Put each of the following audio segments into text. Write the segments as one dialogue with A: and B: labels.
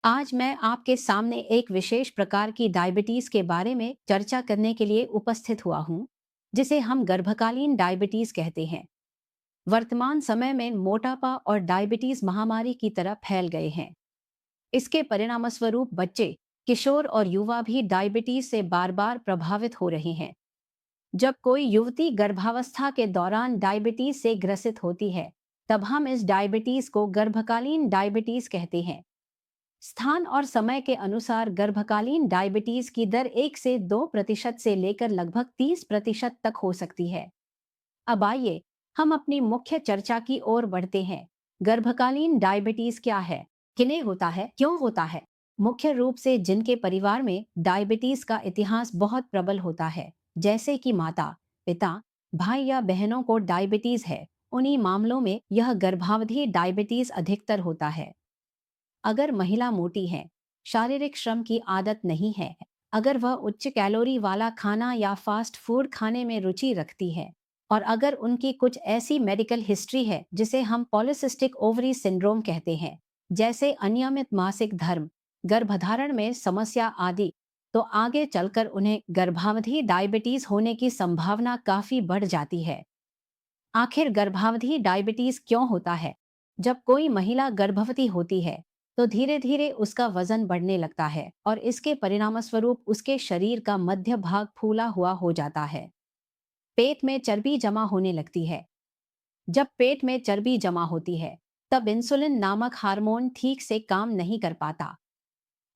A: आज मैं आपके सामने एक विशेष प्रकार की डायबिटीज के बारे में चर्चा करने के लिए उपस्थित हुआ हूँ, जिसे हम गर्भकालीन डायबिटीज कहते हैं। वर्तमान समय में मोटापा और डायबिटीज महामारी की तरह फैल गए हैं। इसके परिणामस्वरूप बच्चे, किशोर और युवा भी डायबिटीज से बार बार प्रभावित हो रहे हैं। जब कोई युवती गर्भावस्था के दौरान डायबिटीज से ग्रसित होती है, तब हम इस डायबिटीज को गर्भकालीन डायबिटीज कहते हैं। स्थान और समय के अनुसार गर्भकालीन डायबिटीज की दर 1 से 2% से लेकर लगभग 30% तक हो सकती है। अब आइए हम अपनी मुख्य चर्चा की ओर बढ़ते हैं। गर्भकालीन डायबिटीज क्या है, किन्हें होता है, क्यों होता है? मुख्य रूप से जिनके परिवार में डायबिटीज का इतिहास बहुत प्रबल होता है, जैसे कि माता, पिता, भाई या बहनों को डायबिटीज है, उन्हीं मामलों में यह गर्भावधि डायबिटीज अधिकतर होता है। अगर महिला मोटी है, शारीरिक श्रम की आदत नहीं है, अगर वह उच्च कैलोरी वाला खाना या फास्ट फूड खाने में रुचि रखती है, और अगर उनकी कुछ ऐसी मेडिकल हिस्ट्री है जिसे हम पॉलिसिस्टिक ओवरी सिंड्रोम कहते हैं, जैसे अनियमित मासिक धर्म, गर्भधारण में समस्या आदि, तो आगे चलकर उन्हें गर्भावधि डायबिटीज होने की संभावना काफी बढ़ जाती है। आखिर गर्भावधि डायबिटीज क्यों होता है? जब कोई महिला गर्भवती होती है, तो धीरे धीरे उसका वजन बढ़ने लगता है और इसके परिणामस्वरूप उसके शरीर का मध्य भाग फूला हुआ हो जाता है। पेट में चर्बी जमा होने लगती है। जब पेट में चर्बी जमा होती है, तब इंसुलिन नामक हार्मोन ठीक से काम नहीं कर पाता।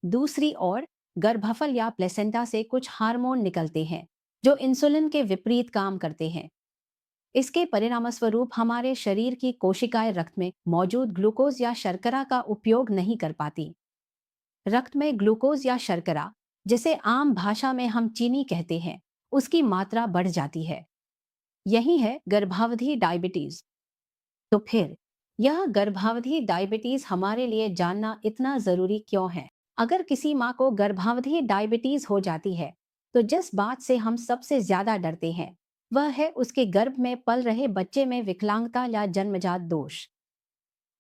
A: दूसरी ओर गर्भफल या प्लेसेंटा से कुछ हार्मोन निकलते हैं, जो इंसुलिन के विपरीत काम करते हैं। इसके परिणामस्वरूप हमारे शरीर की कोशिकाएं रक्त में मौजूद ग्लूकोज या शर्करा का उपयोग नहीं कर पाती। रक्त में ग्लूकोज या शर्करा, जिसे आम भाषा में हम चीनी कहते हैं, उसकी मात्रा बढ़ जाती है। यही है गर्भावधि डायबिटीज। तो फिर यह गर्भावधि डायबिटीज हमारे लिए जानना इतना जरूरी क्यों है? अगर किसी माँ को गर्भावधि डायबिटीज हो जाती है, तो जिस बात से हम सबसे ज्यादा डरते हैं, वह है उसके गर्भ में पल रहे बच्चे में विकलांगता या जन्मजात दोष।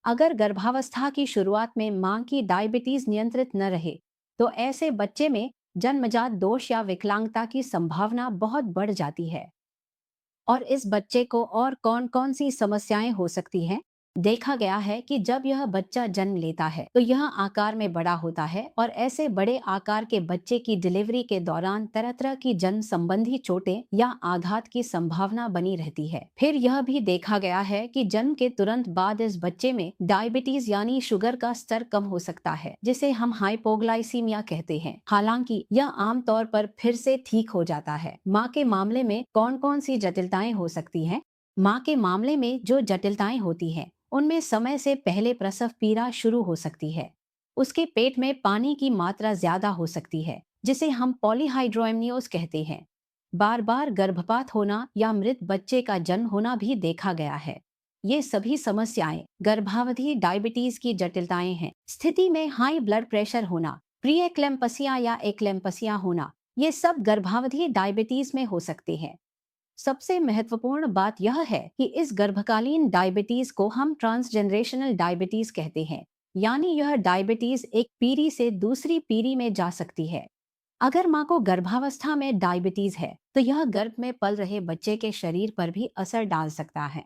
A: अगर गर्भावस्था की शुरुआत में मां की डायबिटीज नियंत्रित न रहे, तो ऐसे बच्चे में जन्मजात दोष या विकलांगता की संभावना बहुत बढ़ जाती है। और इस बच्चे को और कौन कौन सी समस्याएं हो सकती हैं? देखा गया है कि जब यह बच्चा जन्म लेता है, तो यह आकार में बड़ा होता है और ऐसे बड़े आकार के बच्चे की डिलीवरी के दौरान तरह तरह की जन्म संबंधी चोटें या आघात की संभावना बनी रहती है। फिर यह भी देखा गया है कि जन्म के तुरंत बाद इस बच्चे में डायबिटीज यानी शुगर का स्तर कम हो सकता है, जिसे हम हाइपोग्लाइसीमिया कहते हैं। हालांकि यह आमतौर पर फिर से ठीक हो जाता है। माँ के मामले में कौन कौन सी जटिलताएं हो सकती हैं? माँ के मामले में जो जटिलताएं होती हैं, उनमें समय से पहले प्रसव पीड़ा शुरू हो सकती है। उसके पेट में पानी की मात्रा ज्यादा हो सकती है, जिसे हम पॉलीहाइड्रोएमनियोज कहते हैं। बार बार गर्भपात होना या मृत बच्चे का जन्म होना भी देखा गया है। ये सभी समस्याएं गर्भावधि डायबिटीज की जटिलताएं हैं। स्थिति में हाई ब्लड प्रेशर होना, प्री एक्लेम्पसिया या एक्लेम्पसिया होना, ये सब गर्भावधि डायबिटीज में हो सकते हैं। सबसे महत्वपूर्ण बात यह है कि इस गर्भकालीन डायबिटीज को हम ट्रांसजेनरेशनल डायबिटीज कहते हैं, यानी यह डायबिटीज एक पीढ़ी से दूसरी पीढ़ी में जा सकती है। अगर माँ को गर्भावस्था में डायबिटीज है, तो यह गर्भ में पल रहे बच्चे के शरीर पर भी असर डाल सकता है।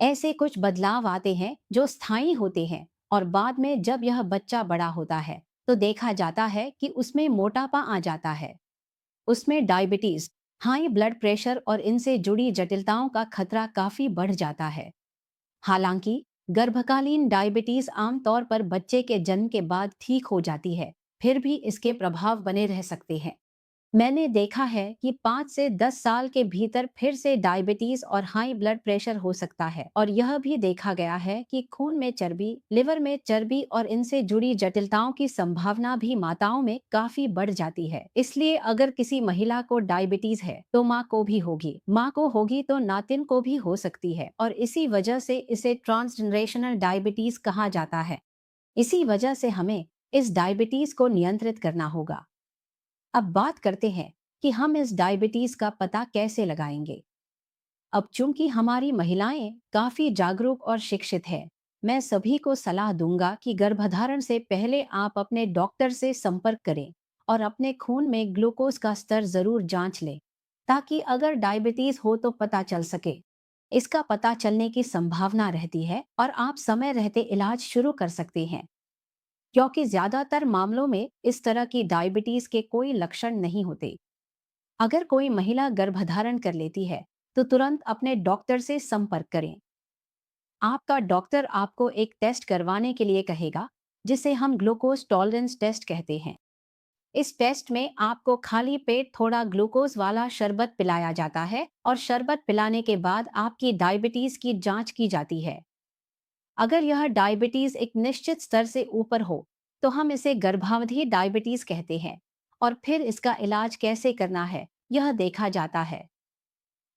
A: ऐसे कुछ बदलाव आते हैं जो स्थायी होते हैं, और बाद में जब यह बच्चा बड़ा होता है, तो देखा जाता है कि उसमें मोटापा आ जाता है। उसमें डायबिटीज, हाई ब्लड प्रेशर और इनसे जुड़ी जटिलताओं का खतरा काफी बढ़ जाता है। हालांकि गर्भकालीन डायबिटीज आमतौर पर बच्चे के जन्म के बाद ठीक हो जाती है, फिर भी इसके प्रभाव बने रह सकते हैं। मैंने देखा है कि 5 से 10 साल के भीतर फिर से डायबिटीज और हाई ब्लड प्रेशर हो सकता है, और यह भी देखा गया है कि खून में चर्बी, लिवर में चर्बी और इनसे जुड़ी जटिलताओं की संभावना भी माताओं में काफी बढ़ जाती है। इसलिए अगर किसी महिला को डायबिटीज है, तो माँ को भी होगी, माँ को होगी तो नातिन को भी हो सकती है, और इसी वजह से इसे ट्रांसजनरेशनल डायबिटीज कहा जाता है। इसी वजह से हमें इस डायबिटीज को नियंत्रित करना होगा। अब बात करते हैं कि हम इस डायबिटीज का पता कैसे लगाएंगे। अब चूंकि हमारी महिलाएं काफी जागरूक और शिक्षित है, मैं सभी को सलाह दूंगा कि गर्भधारण से पहले आप अपने डॉक्टर से संपर्क करें और अपने खून में ग्लूकोज का स्तर जरूर जांच लें, ताकि अगर डायबिटीज हो तो पता चल सके। इसका पता चलने की संभावना रहती है और आप समय रहते इलाज शुरू कर सकते हैं, क्योंकि ज्यादातर मामलों में इस तरह की डायबिटीज के कोई लक्षण नहीं होते। अगर कोई महिला गर्भधारण कर लेती है तो तुरंत अपने डॉक्टर से संपर्क करें। आपका डॉक्टर आपको एक टेस्ट करवाने के लिए कहेगा, जिसे हम ग्लूकोज टॉलरेंस टेस्ट कहते हैं। इस टेस्ट में आपको खाली पेट थोड़ा ग्लूकोज वाला शरबत पिलाया जाता है और शरबत पिलाने के बाद आपकी डायबिटीज की जांच की जाती है। अगर यह डायबिटीज एक निश्चित स्तर से ऊपर हो तो हम इसे गर्भावधि डायबिटीज कहते हैं, और फिर इसका इलाज कैसे करना है यह देखा जाता है।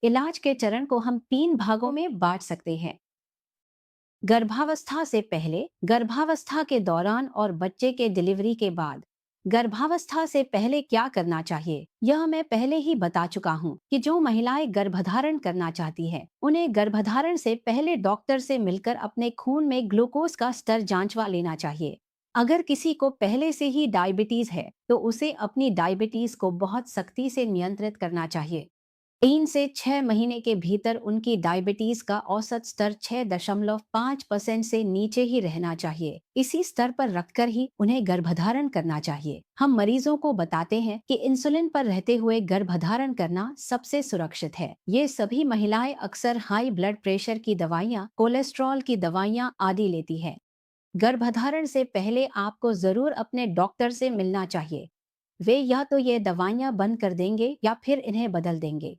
A: इलाज के चरण को हम 3 भागों में बांट सकते हैं। गर्भावस्था से पहले, गर्भावस्था के दौरान और बच्चे के डिलीवरी के बाद। गर्भावस्था से पहले क्या करना चाहिए यह मैं पहले ही बता चुका हूँ कि जो महिलाएं गर्भधारण करना चाहती हैं, उन्हें गर्भधारण से पहले डॉक्टर से मिलकर अपने खून में ग्लूकोज का स्तर जांचवा लेना चाहिए। अगर किसी को पहले से ही डायबिटीज है तो उसे अपनी डायबिटीज को बहुत सख्ती से नियंत्रित करना चाहिए। 3 से 6 महीने के भीतर उनकी डायबिटीज का औसत स्तर 6.5% से नीचे ही रहना चाहिए। इसी स्तर पर रखकर ही उन्हें गर्भधारण करना चाहिए। हम मरीजों को बताते हैं कि इंसुलिन पर रहते हुए गर्भधारण करना सबसे सुरक्षित है। ये सभी महिलाएं अक्सर हाई ब्लड प्रेशर की दवाइयाँ, कोलेस्ट्रॉल की दवाइयाँ आदि लेती हैं। गर्भधारण से पहले आपको जरूर अपने डॉक्टर से मिलना चाहिए। वे या तो ये दवाइयाँ बंद कर देंगे या फिर इन्हें बदल देंगे।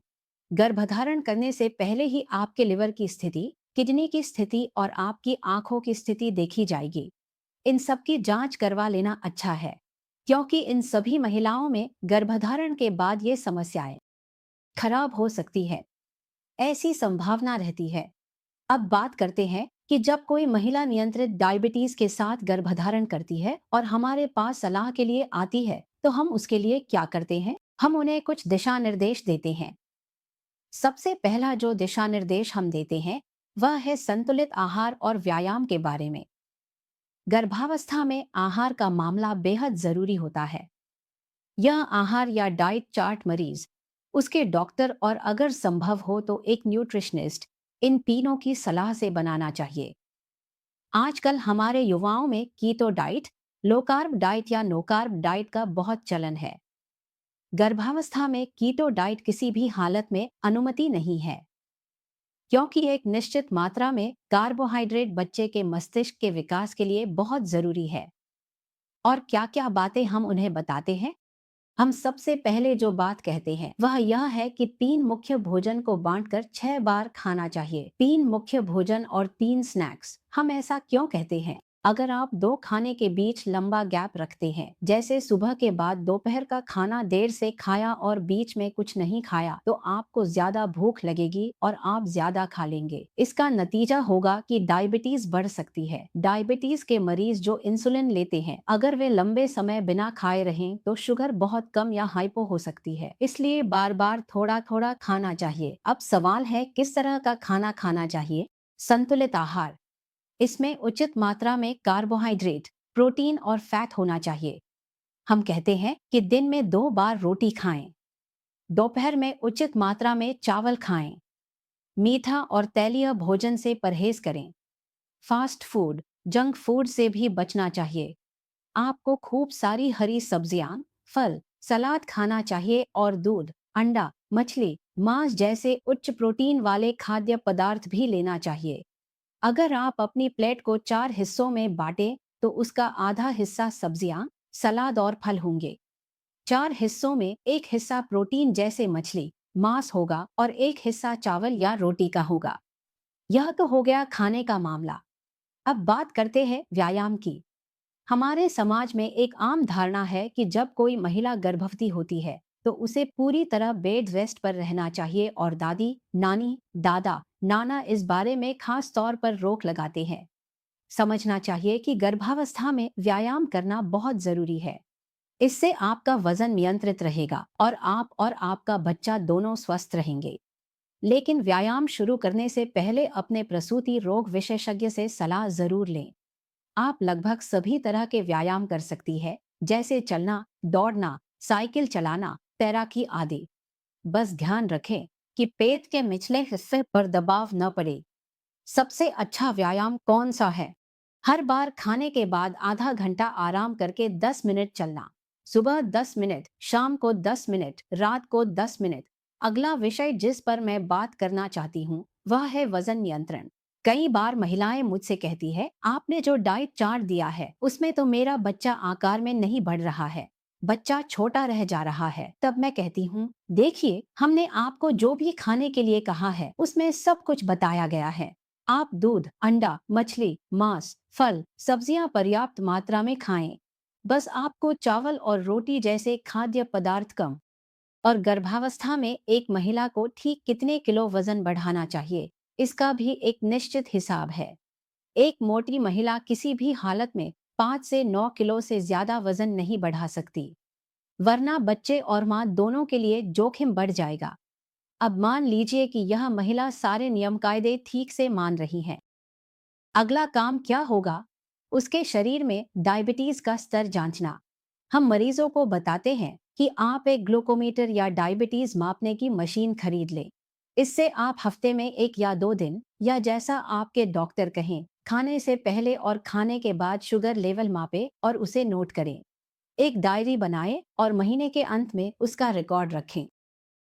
A: गर्भधारण करने से पहले ही आपके लिवर की स्थिति, किडनी की स्थिति और आपकी आंखों की स्थिति देखी जाएगी। इन सब की जांच करवा लेना अच्छा है, क्योंकि इन सभी महिलाओं में गर्भधारण के बाद ये समस्याएं खराब हो सकती है, ऐसी संभावना रहती है। अब बात करते हैं कि जब कोई महिला नियंत्रित डायबिटीज के साथ गर्भधारण करती है और हमारे पास सलाह के लिए आती है, तो हम उसके लिए क्या करते हैं। हम उन्हें कुछ दिशा निर्देश देते हैं। सबसे पहला जो दिशा निर्देश हम देते हैं वह है संतुलित आहार और व्यायाम के बारे में। गर्भावस्था में आहार का मामला बेहद जरूरी होता है। यह आहार या डाइट चार्ट मरीज, उसके डॉक्टर और अगर संभव हो तो एक न्यूट्रिशनिस्ट, इन तीनों की सलाह से बनाना चाहिए। आजकल हमारे युवाओं में keto diet, low carb diet या नो कार्ब डाइट का बहुत चलन है। गर्भावस्था में कीटो डाइट किसी भी हालत में अनुमति नहीं है, क्योंकि एक निश्चित मात्रा में कार्बोहाइड्रेट बच्चे के मस्तिष्क के विकास के लिए बहुत जरूरी है। और क्या क्या बातें हम उन्हें बताते हैं। हम सबसे पहले जो बात कहते हैं वह यह है कि 3 मुख्य भोजन को बांटकर 6 बार खाना चाहिए। 3 मुख्य भोजन और 3 स्नैक्स। हम ऐसा क्यों कहते हैं? अगर आप 2 खाने के बीच लंबा गैप रखते हैं, जैसे सुबह के बाद दोपहर का खाना देर से खाया और बीच में कुछ नहीं खाया, तो आपको ज्यादा भूख लगेगी और आप ज्यादा खा लेंगे। इसका नतीजा होगा कि डायबिटीज बढ़ सकती है। डायबिटीज के मरीज जो इंसुलिन लेते हैं, अगर वे लंबे समय बिना खाए रहें तो शुगर बहुत कम या हाइपो हो सकती है। इसलिए बार बार थोड़ा थोड़ा खाना चाहिए। अब सवाल है किस तरह का खाना खाना चाहिए। संतुलित आहार, इसमें उचित मात्रा में कार्बोहाइड्रेट, प्रोटीन और फैट होना चाहिए। हम कहते हैं कि दिन में 2 बार रोटी खाएं। दोपहर में उचित मात्रा में चावल खाएं। मीठा और तैलीय भोजन से परहेज करें। फास्ट फूड, जंक फूड से भी बचना चाहिए। आपको खूब सारी हरी सब्जियां, फल, सलाद खाना चाहिए और दूध, अंडा, मछली, मांस जैसे उच्च प्रोटीन वाले खाद्य पदार्थ भी लेना चाहिए। अगर आप अपनी प्लेट को 4 हिस्सों में बांटें तो उसका आधा हिस्सा सब्जियां, सलाद और फल होंगे। 4 हिस्सों में एक हिस्सा प्रोटीन जैसे मछली, मांस होगा और एक हिस्सा चावल या रोटी का होगा। यह तो हो गया खाने का मामला। अब बात करते हैं व्यायाम की। हमारे समाज में एक आम धारणा है कि जब कोई महिला गर्भवती होती है तो उसे पूरी तरह बेड रेस्ट पर रहना चाहिए, और दादी, नानी, दादा, नाना इस बारे में खास तौर पर रोक लगाते हैं। समझना चाहिए कि गर्भावस्था में व्यायाम करना बहुत जरूरी है। इससे आपका वजन नियंत्रित रहेगा और आप और आपका बच्चा दोनों स्वस्थ रहेंगे। लेकिन व्यायाम शुरू करने से पहले अपने प्रसूति रोग विशेषज्ञ से सलाह जरूर लें। आप लगभग सभी तरह के व्यायाम कर सकती है, जैसे चलना, दौड़ना, साइकिल चलाना, तैराकी आदि। बस ध्यान रखें कि पेट के निचले हिस्से पर दबाव न पड़े। सबसे अच्छा व्यायाम कौन सा है? हर बार खाने के बाद आधा घंटा आराम करके 10 मिनट चलना। सुबह 10 मिनट, शाम को 10 मिनट, रात को 10 मिनट। अगला विषय जिस पर मैं बात करना चाहती हूँ वह है वजन नियंत्रण। कई बार महिलाएं मुझसे कहती है, आपने जो डाइट चार्ट दिया है उसमें तो मेरा बच्चा आकार में नहीं बढ़ रहा है, बच्चा छोटा रह जा रहा है। तब मैं कहती हूँ, देखिए, हमने आपको जो भी खाने के लिए कहा है उसमें सब कुछ बताया गया है। आप दूध, अंडा, मछली, मांस, फल, सब्जियां पर्याप्त मात्रा में खाएं। बस आपको चावल और रोटी जैसे खाद्य पदार्थ कम। और गर्भावस्था में एक महिला को ठीक कितने किलो वजन बढ़ाना चाहिए, इसका भी एक निश्चित हिसाब है। एक मोटी महिला किसी भी हालत में 5 से 9 किलो से ज्यादा वजन नहीं बढ़ा सकती, वरना बच्चे और मां दोनों के लिए जोखिम बढ़ जाएगा। अब मान लीजिए कि यह महिला सारे नियम कायदे ठीक से मान रही है। अगला काम क्या होगा? उसके शरीर में डायबिटीज का स्तर जांचना। हम मरीजों को बताते हैं कि आप एक ग्लूकोमीटर या डायबिटीज मापने की मशीन खरीद लें। इससे आप हफ्ते में 1 या 2 दिन, या जैसा आपके डॉक्टर कहें, खाने से पहले और खाने के बाद शुगर लेवल मापें और उसे नोट करें। एक डायरी बनाएं और महीने के अंत में उसका रिकॉर्ड रखें।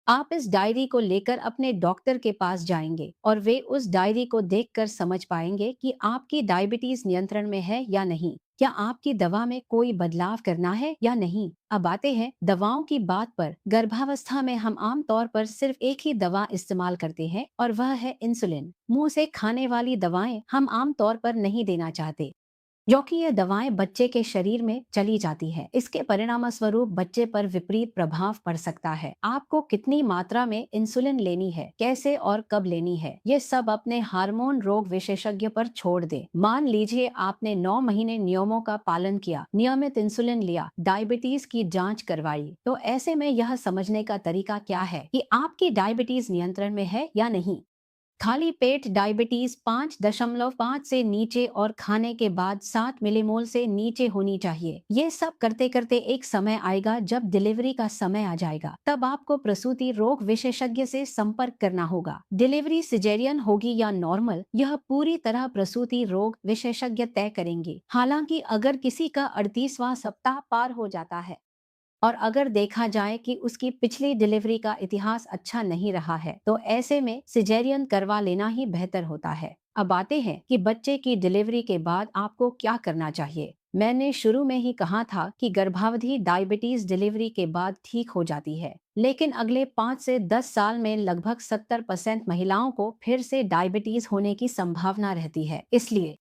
A: आप इस डायरी को लेकर अपने डॉक्टर के पास जाएंगे और वे उस डायरी को देखकर समझ पाएंगे कि आपकी डायबिटीज नियंत्रण में है या नहीं, क्या आपकी दवा में कोई बदलाव करना है या नहीं। अब आते हैं दवाओं की बात पर। गर्भावस्था में हम आम तौर पर सिर्फ एक ही दवा इस्तेमाल करते हैं और वह है इंसुलिन। मुंह से खाने वाली दवाएं हम आम तौर पर नहीं देना चाहते, क्योंकि ये दवाएं बच्चे के शरीर में चली जाती है। इसके परिणाम स्वरूप बच्चे पर विपरीत प्रभाव पड़ सकता है। आपको कितनी मात्रा में इंसुलिन लेनी है, कैसे और कब लेनी है, ये सब अपने हार्मोन रोग विशेषज्ञ पर छोड़ दे। मान लीजिए आपने 9 महीने नियमों का पालन किया, नियमित इंसुलिन लिया, डायबिटीज की जांच करवाई, तो ऐसे में यह समझने का तरीका क्या है कि आपकी डायबिटीज नियंत्रण में है या नहीं। खाली पेट डायबिटीज 5.5 से नीचे और खाने के बाद 7 मिलीमोल से नीचे होनी चाहिए। ये सब करते करते एक समय आएगा जब डिलीवरी का समय आ जाएगा, तब आपको प्रसूति रोग विशेषज्ञ से संपर्क करना होगा। डिलीवरी सिजेरियन होगी या नॉर्मल, यह पूरी तरह प्रसूति रोग विशेषज्ञ तय करेंगे। हालांकि अगर किसी का 38वां सप्ताह पार हो जाता है और अगर देखा जाए कि उसकी पिछली डिलीवरी का इतिहास अच्छा नहीं रहा है, तो ऐसे में सिजेरियन करवा लेना ही बेहतर होता है। अब आते हैं कि बच्चे की डिलीवरी के बाद आपको क्या करना चाहिए। मैंने शुरू में ही कहा था कि गर्भावधि डायबिटीज डिलीवरी के बाद ठीक हो जाती है, लेकिन अगले 5 से 10 साल में लगभग 70% महिलाओं को फिर से डायबिटीज होने की संभावना रहती है। इसलिए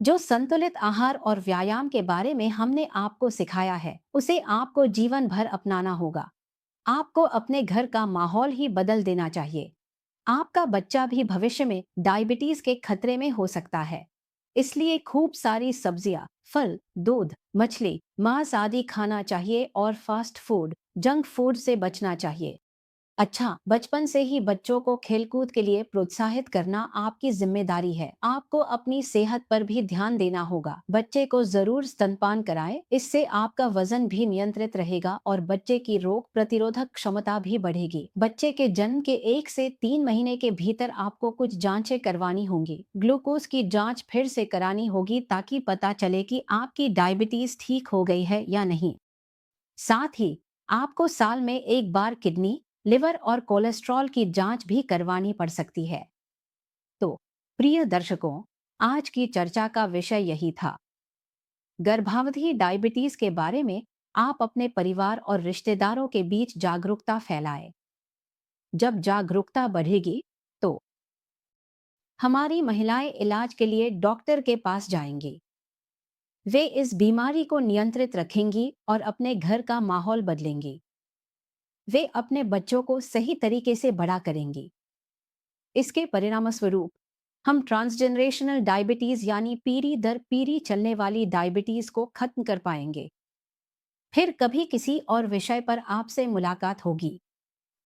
A: जो संतुलित आहार और व्यायाम के बारे में हमने आपको सिखाया है, उसे आपको जीवन भर अपनाना होगा। आपको अपने घर का माहौल ही बदल देना चाहिए। आपका बच्चा भी भविष्य में डायबिटीज के खतरे में हो सकता है। इसलिए खूब सारी सब्जियां, फल, दूध, मछली, मांस आदि खाना चाहिए और फास्ट फूड, जंक फूड से बचना चाहिए। अच्छा, बचपन से ही बच्चों को खेलकूद के लिए प्रोत्साहित करना आपकी जिम्मेदारी है। आपको अपनी सेहत पर भी ध्यान देना होगा। बच्चे को जरूर स्तनपान कराएं, इससे आपका वजन भी नियंत्रित रहेगा और बच्चे की रोग प्रतिरोधक क्षमता भी बढ़ेगी। बच्चे के जन्म के 1 से 3 महीने के भीतर आपको कुछ जांचें करवानी होंगी। ग्लूकोज की जांच फिर से करानी होगी ताकि पता चले कि आपकी डायबिटीज ठीक हो गई है या नहीं। साथ ही आपको साल में एक बार किडनी, लिवर और कोलेस्ट्रॉल की जांच भी करवानी पड़ सकती है। तो प्रिय दर्शकों, आज की चर्चा का विषय यही था। गर्भावधि डायबिटीज के बारे में आप अपने परिवार और रिश्तेदारों के बीच जागरूकता फैलाएं। जब जागरूकता बढ़ेगी तो हमारी महिलाएं इलाज के लिए डॉक्टर के पास जाएंगी। वे इस बीमारी को नियंत्रित रखेंगी और अपने घर का माहौल बदलेंगी। वे अपने बच्चों को सही तरीके से बड़ा करेंगी। इसके परिणामस्वरूप हम ट्रांसजेनरेशनल डायबिटीज यानी पीढ़ी दर पीढ़ी चलने वाली डायबिटीज को खत्म कर पाएंगे। फिर कभी किसी और विषय पर आपसे मुलाकात होगी।